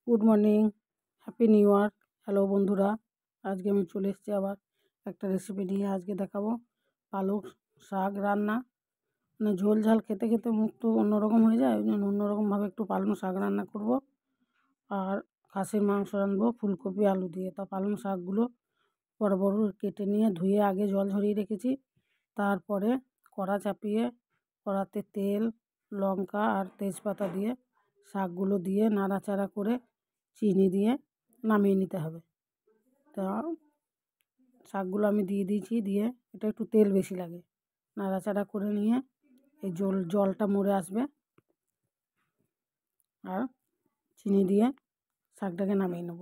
Good morning, happy new year. Hello বন্ধুরা, আজকে আমি চলে এসেছি আবার একটা রেসিপি নিয়ে। আজকে দেখাবো পালক শাক রান্না। মানে ঝোল ঝাল খেতে খেতে মুখ তো অন্যরকম হয়ে যায়, ওই জন্য অন্যরকমভাবে একটু পালং শাক রান্না করব। আর খাসির মাংস রাঁধবো ফুলকপি আলু দিয়ে। তা পালং শাকগুলো বড় বড় কেটে নিয়ে ধুয়ে আগে জল ঝরিয়ে রেখেছি। তারপরে কড়া চাপিয়ে কড়াতে তেল, লঙ্কা আর তেজপাতা দিয়ে শাকগুলো দিয়ে নাড়াচাড়া করে চিনি দিয়ে নামিয়ে নিতে হবে। তা শাকগুলো আমি দিয়ে দিয়েছি, দিয়ে এটা একটু তেল বেশি লাগে। নাড়াচাড়া করে নিয়ে এই জলটা মরে আসবে আর চিনি দিয়ে শাকটাকে নামিয়ে নেব।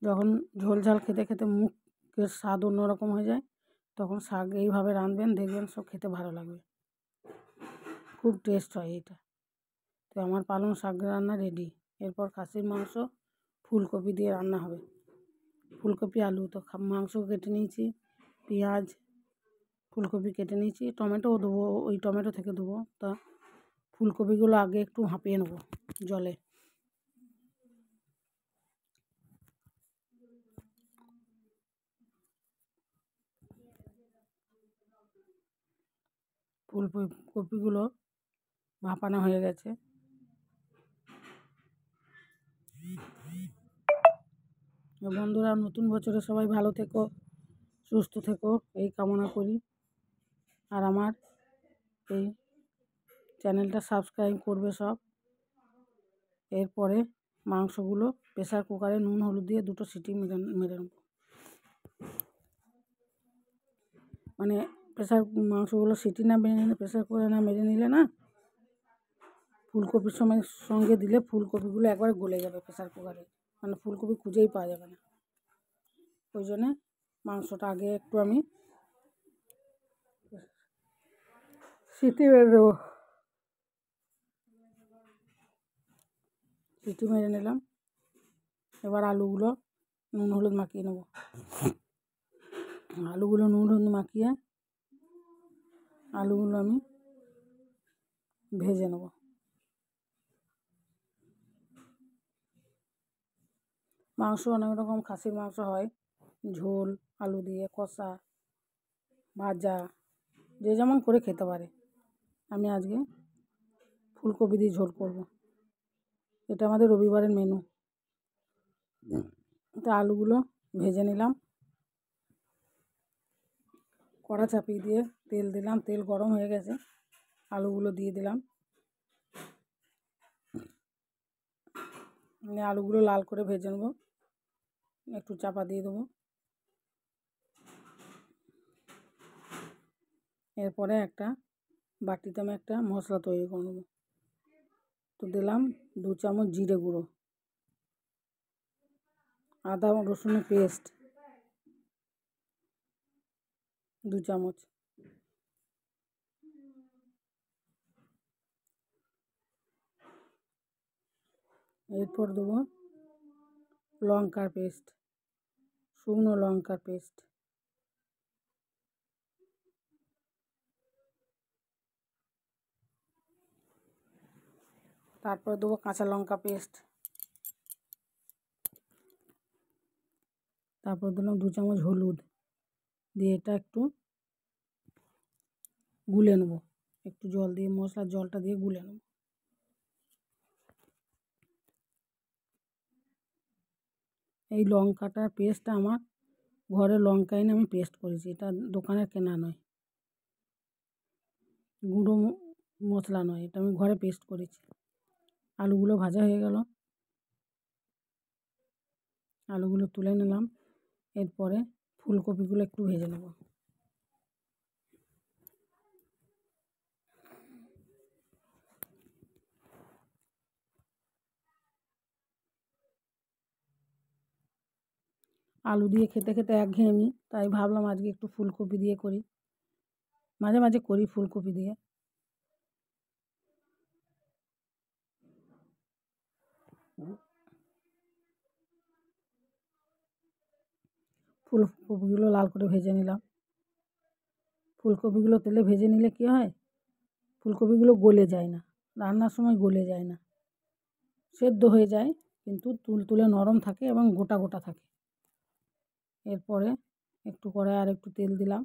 যখন ঝোল ঝাল খেতে খেতে মুখের স্বাদ অন্যরকম হয়ে যায়, তখন শাক এইভাবে রাঁধবেন, দেখবেন সব খেতে ভালো লাগবে, খুব টেস্ট হয় এটা। তো আমার পালং শাক রান্না রেডি। এরপর খাসির মাংস ফুলকপি দিয়ে রান্না হবে। ফুলকপি আলু তো মাংস কেটে নিয়েছি, পেঁয়াজ ফুলকপি কেটে নিয়েছি, টমেটোও দেবো, ওই টমেটো থেকে দেবো। তা ফুলকপিগুলো আগে একটু ভাপিয়ে নেবো জলে। ফুলকপিগুলো ভাপানো হয়ে গেছে। বন্ধুরা, নতুন বছরে সবাই ভালো থেকো, সুস্থ থেকো, এই কামনা করি। আর আমার এই চ্যানেলটা সাবস্ক্রাইব করবে সব। এরপরে মাংসগুলো প্রেসার কুকারে নুন হলুদ দিয়ে 2টো সিটি মেরে নেব। মানে মাংসগুলো সিটি না মেরে নিলে, প্রেসার কুকারে না মেরে নিলে না, ফুলকপির সঙ্গে দিলে ফুলকপিগুলো একবারে গলে যাবে প্রেসার কুকারে, মানে ফুলকপি খুঁজেই পাওয়া যাবে না। ওই জন্যে মাংসটা আগে একটু আমি সিটি মেরে দেবো। সিটি মেরে নিলাম। এবার আলুগুলো নুন হলুদ মাখিয়ে নেব। আলুগুলো নুন হলুদ মাখিয়ে আলুগুলো আমি ভেজে নেব। মাংস অনেক রকম খাসির মাংস হয়, ঝোল, আলু দিয়ে, কষা, ভাজা, যে যেমন করে খেতে পারে। আমি আজকে ফুলকপি দিয়ে ঝোল করব, এটা আমাদের রবিবারের মেনু। তা আলুগুলো ভেজে নিলাম। কড়া চাপিয়ে দিয়ে তেল দিলাম, তেল গরম হয়ে গেছে, আলুগুলো দিয়ে দিলাম। আলুগুলো লাল করে ভেজে নেব, একটু চাপা দিয়ে দেবো। এরপরে একটা বাটিতে আমি একটা মশলা তৈরি করে নেব। তো দিলাম 2 চামচ জিরে গুঁড়ো, আদা রসুনের পেস্ট 2 চামচ, এরপর দেবো লঙ্কার পেস্ট, শুকনো লঙ্কার পেস্ট, তারপর দেবো কাঁচা লঙ্কা পেস্ট, তারপর দিলাম 2 চামচ হলুদ, দিয়ে এটা একটু গুলে নেব। একটু জল দিয়ে, মশলার জলটা দিয়ে গুলে নেব। এই লঙ্কাটার পেস্টটা আমার ঘরের লঙ্কা এনে আমি পেস্ট করেছি, এটা দোকানের কেনা নয়, গুঁড়ো মশলা নয়, এটা আমি ঘরে পেস্ট করেছি। আলুগুলো ভাজা হয়ে গেল, আলুগুলো তুলে নিলাম। এরপরে ফুলকপিগুলো একটু ভেজে নেব। আলু দিয়ে খেতে খেতে একঘেয়েমি, তাই ভাবলাম আজকে একটু ফুলকপি দিয়ে করি। মাঝে মাঝে করি ফুলকপি দিয়ে। ফুলকপিগুলো লাল করে ভেজে নিলাম। ফুলকপিগুলো তেলে ভেজে নিলে কী হয়, ফুলকপিগুলো গলে যায় না, রান্নার সময় গলে যায় না, সেদ্ধ হয়ে যায় কিন্তু তুলতুলে নরম থাকে এবং গোটা গোটা থাকে। এরপরে একটু করে আর একটু তেল দিলাম,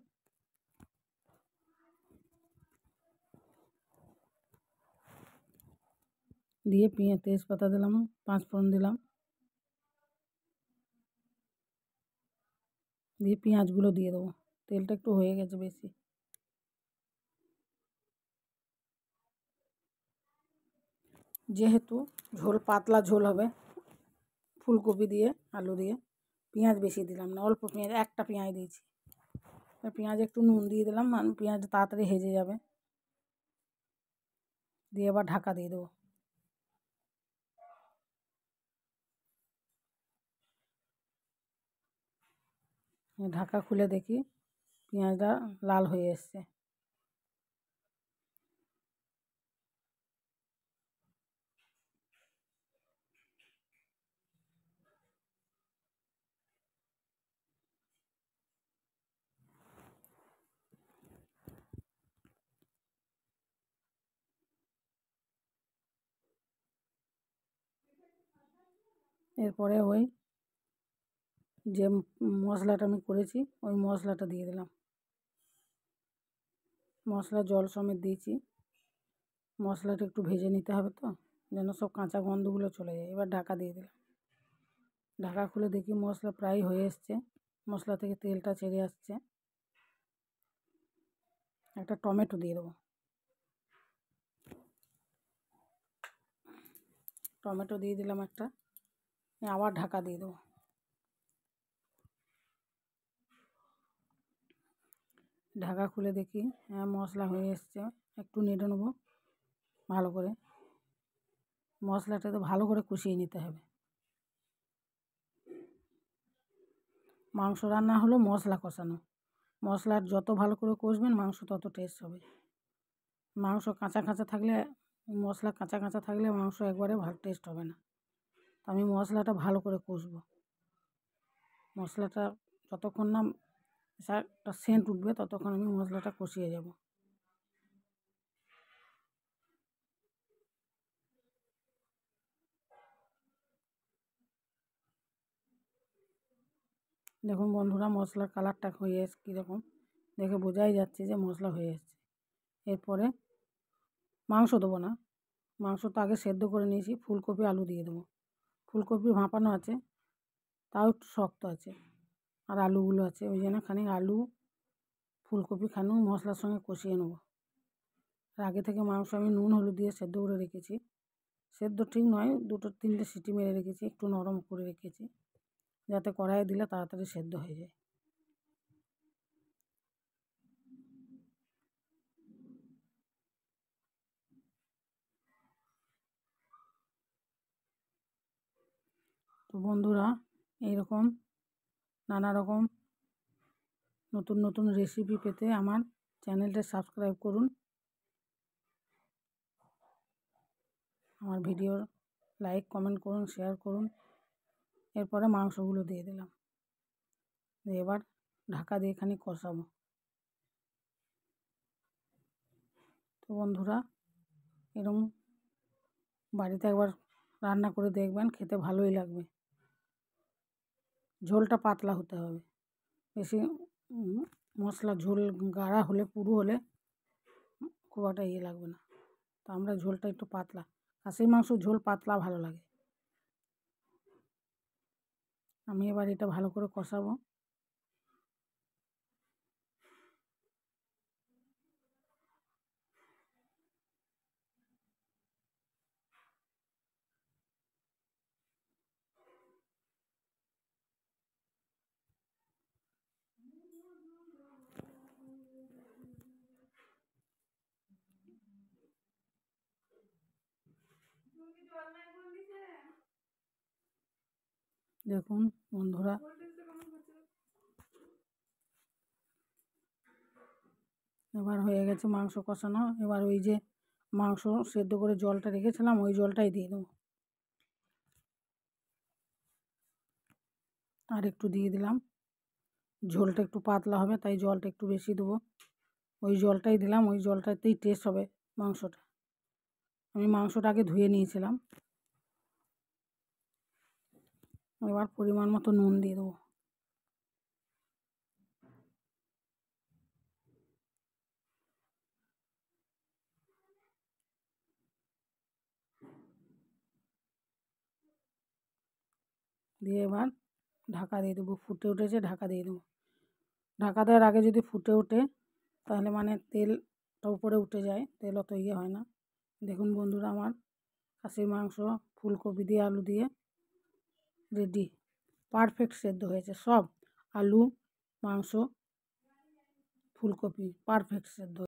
দিয়ে তেজপাতা দিলাম, পাঁচফোড়ন দিলাম, দিয়ে পেঁয়াজগুলো দিয়ে দেবো। তেলটা একটু হয়ে গেছে বেশি। যেহেতু ঝোল পাতলা ঝোল হবে ফুলকপি দিয়ে আলু দিয়ে, পেঁয়াজ বেশি দিলাম না, অল্প পেঁয়াজ, একটা পেঁয়াজ দিয়েছি। পেঁয়াজ একটু নুন দিয়ে দিলাম, পেঁয়াজ তাড়াতাড়ি হেজে যাবে। দিয়ে এবার ঢাকা দিয়ে দেবো। ঢাকা খুলে দেখি পেঁয়াজটা লাল হয়ে এসছে। এরপরে ওই যে মশলাটা আমি করেছি ওই মশলাটা দিয়ে দিলাম। মশলা জল সমেত দিয়েছি। মশলাটা একটু ভেজে নিতে হবে তো, যেন সব কাঁচা গন্ধগুলো চলে যায়। এবার ঢাকা দিয়ে দিলাম। ঢাকা খুলে দেখি মশলা প্রায় হয়ে এসছে, মশলা থেকে তেলটা ছেড়ে আসছে। একটা টমেটো দিয়ে দেবো। টমেটো দিয়ে দিলাম একটা, আবার ঢাকা দিয়ে দেবো। ঢাকা খুলে দেখি হ্যাঁ মশলা হয়ে এসছে, একটু নেড়ে নেবো ভালো করে। মশলাটা তো ভালো করে কষিয়ে নিতে হবে। মাংস রান্না হলো মশলা কষানো, মশলার যত ভালো করে কষবেন মাংস তত টেস্ট হবে। মাংস কাঁচা কাঁচা থাকলে, মশলা কাঁচা কাঁচা থাকলে মাংস একবারে ভালো টেস্ট হবে না। আমি মশলাটা ভালো করে কষবো। মশলাটা যতক্ষণ না একটা সেন্ট উঠবে ততক্ষণ আমি মশলাটা কষিয়ে যাব। দেখুন বন্ধুরা, মশলার কালারটা হয়ে এসছে কীরকম, দেখে বোঝাই যাচ্ছে যে মশলা হয়ে এসছে। এরপরে মাংস দেবো না, মাংস তো আগে সেদ্ধ করে নিয়েছি। ফুলকপি আলু দিয়ে দেবো। ফুলকপি ভাপানো আছে, তাও একটু শক্ত আছে, আর আলুগুলো আছে, ওই জন্য খানিক আলু ফুলকপি খানিক মশলার সঙ্গে কষিয়ে নেবো। আর আগে থেকে মাংস আমি নুন হলুদ দিয়ে সেদ্ধ করে রেখেছি। সেদ্ধ ঠিক নয়, 2-3টে সিটি মেরে রেখেছি, একটু নরম করে রেখেছি যাতে কড়াইয়ে দিলে তাড়াতাড়ি সেদ্ধ হয়ে যায়। তো বন্ধুরা, এইরকম নানা রকম নতুন নতুন রেসিপি পেতে আমার চ্যানেলটা সাবস্ক্রাইব করুন। আমার ভিডিও লাইক কমেন্ট করুন, শেয়ার করুন। এরপরে মাংসগুলো দিয়ে দিলাম, এবার ঢাকা দিয়ে খানিক কষাবো। তো বন্ধুরা, এরকম বাড়িতে একবার রান্না করে দেখবেন, খেতে ভালোই লাগবে। ঝোলটা পাতলা হতে হবে, বেশি মশলা ঝোল গাঢ়া হলে পুরু হলে খুব একটা ইয়ে লাগবে না। তো আমরা ঝোলটা একটু পাতলা, খাসির মাংস ঝোল পাতলা ভালো লাগে। আমি এবার এটা ভালো করে কষাবো। দেখুন বন্ধুরা, এবার হয়ে গেছে মাংস কষানো। এবার ওই যে মাংস সেদ্ধ করে জলটা রেখেছিলাম ওই জলটাই দিয়ে দেবো। আর একটু দিয়ে দিলাম, ঝোলটা একটু পাতলা হবে তাই জলটা একটু বেশি দেবো। ওই জলটাই দিলাম, ওই জলটাতেই টেস্ট হবে মাংসটা। আমি মাংসটাকে ধুয়ে নিয়েছিলাম। এবার পরিমাণ মতো নুন দিয়ে দেবো। দিয়ে এবার ঢাকা দিয়ে দেবো। ফুটে উঠেছে, ঢাকা দিয়ে দেবো। ঢাকা দেওয়ার আগে যদি ফুটে ওঠে তাহলে মানে তেলটা উপরে উঠে যায়, তেল অত ইয়ে হয় না। দেখুন বন্ধুরা, আমার খাসির মাংস ফুলকপি দিয়ে আলু দিয়ে রেডি। পারফেক্ট সেদ্ধ হয়েছে সব, আলু, মাংস, ফুলকপি পারফেক্ট সেদ্ধ।